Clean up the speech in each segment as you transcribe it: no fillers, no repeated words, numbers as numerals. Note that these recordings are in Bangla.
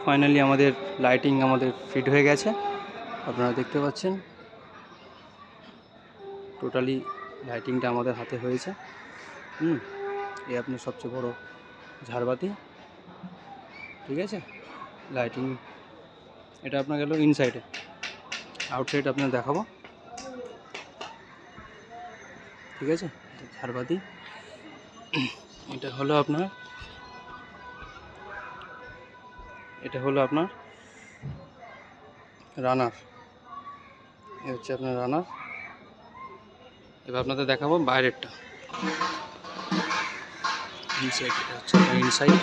ফাইনালি আমাদের লাইটিং আমাদের ফিট হয়ে গেছে, আপনারা দেখতে পাচ্ছেন। টোটালি লাইটিংটা আমাদের হাতে হয়েছে। এই আপনার সবচেয়ে বড় ঝাড়বাতি, ঠিক আছে। লাইটিং এটা আপনার গেল ইনসাইডে, আউটসাইড আপনার দেখাবো, ঠিক আছে। ঝাড়বাতি এটা হলো আপনার রানার, এ হচ্ছে আপনার রানার। এবার আপনাদের দেখাবো বাইরেরটা, ইনসাইড। এটা হচ্ছে আপনার ইনসাইড।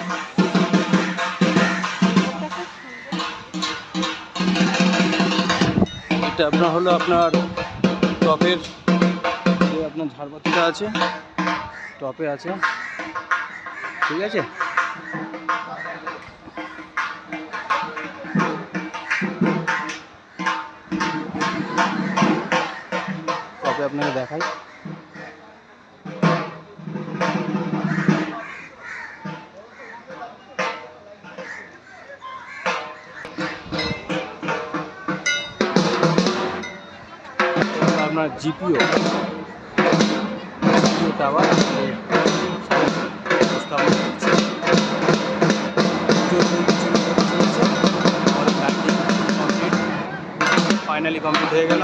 এটা আপনার হলো আপনার টপের যে আপনার ঝাড়বাতিটা আছে, টপে আছে, ঠিক আছে। টপে আপনাকে দেখাই, আপনার জিপিও টাওয়ার ফাইনালি কমপ্লিট হয়ে গেল।